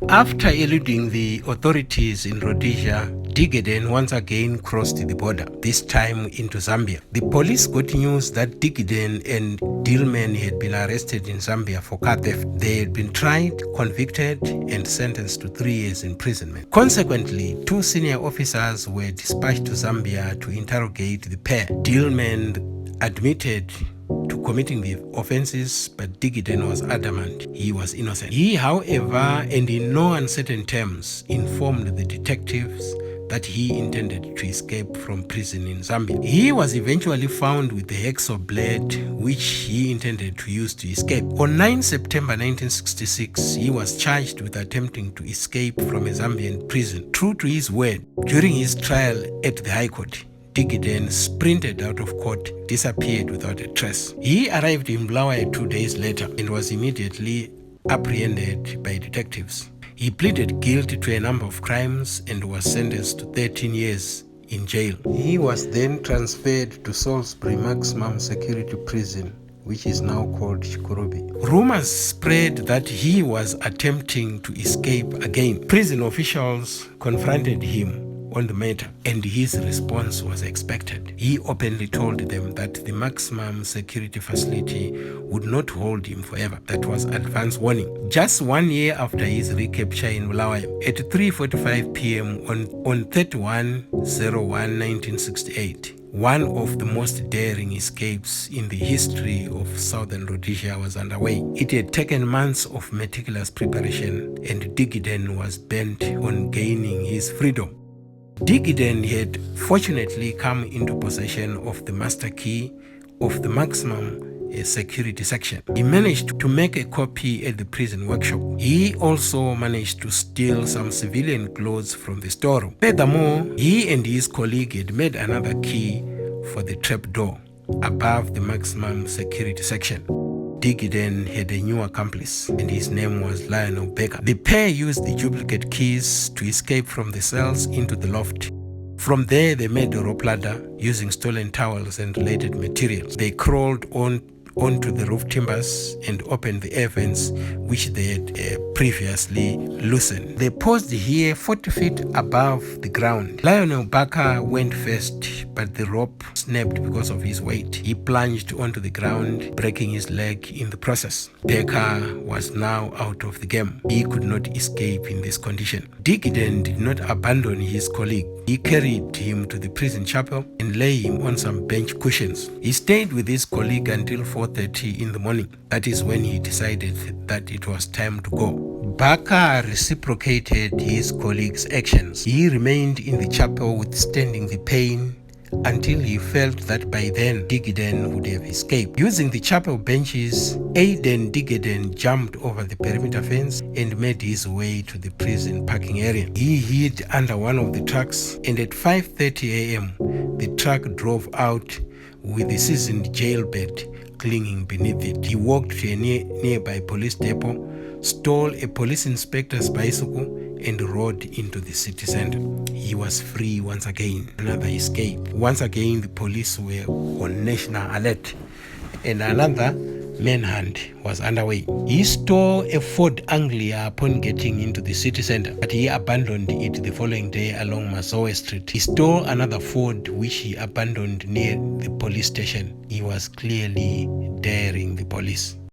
After eluding the authorities in Rhodesia, Diggeden once again crossed the border, this time into Zambia. The police got news that Diggeden and Dillman had been arrested in Zambia for car theft. They had been tried, convicted, and sentenced to 3 years imprisonment. Consequently, 2 senior officers were dispatched to Zambia to interrogate the pair. Dillman admitted to committing the offenses, but Diggeden was adamant he was innocent. He, however, and in no uncertain terms, informed the detectives that he intended to escape from prison in Zambia. He was eventually found with the hacksaw blade, which he intended to use to escape. On 9 September 1966, he was charged with attempting to escape from a Zambian prison. True to his word, during his trial at the High Court, Diggeden sprinted out of court, disappeared without a trace. He arrived in Bulawayo 2 days later and was immediately apprehended by detectives. He pleaded guilty to a number of crimes and was sentenced to 13 years in jail. He was then transferred to Salisbury Maximum Security Prison, which is now called Chikurubi. Rumors spread that he was attempting to escape again. Prison officials confronted him on the matter, and his response was expected. He openly told them that the maximum security facility would not hold him forever. That was advance warning. Just 1 year after his recapture in Bulawayo, at 3:45 p.m. on 31/01/1968, one of the most daring escapes in the history of southern Rhodesia was underway. It had taken months of meticulous preparation, and Diggeden was bent on gaining his freedom. Diggeden had fortunately come into possession of the master key of the maximum security section. He managed to make a copy at the prison workshop. He also managed to steal some civilian clothes from the storeroom. Furthermore, he and his colleague had made another key for the trapdoor above the maximum security section. Diggeden had a new accomplice, and his name was Lionel Baker. The pair used the duplicate keys to escape from the cells into the loft. From there, they made a rope ladder using stolen towels and related materials. They crawled onto the roof timbers and opened the air vents, which they had previously loosened. They paused here 40 feet above the ground. Lionel Baker went first, but the rope snapped because of his weight. He plunged onto the ground, breaking his leg in the process. Baker was now out of the game. He could not escape in this condition. Diggeden did not abandon his colleague. He carried him to the prison chapel and lay him on some bench cushions. He stayed with his colleague until 4:30 in the morning. That is when he decided that it was time to go. Baker reciprocated his colleague's actions. He remained in the chapel withstanding the pain until he felt that by then Diggeden would have escaped. Using the chapel benches, Aiden Diggeden jumped over the perimeter fence and made his way to the prison parking area. He hid under one of the trucks, and at 5:30 a.m. the truck drove out with the seasoned jailbird clinging beneath it. He walked to a nearby police depot, stole a police inspector's bicycle, and rode into the city center. He was free once again. Another escape. Once again, the police were on national alert, and another manhunt was underway. He stole a Ford Anglia upon getting into the city center, but he abandoned it the following day along Mazoe Street. He stole another Ford, which he abandoned near the police station. He was clearly daring the police.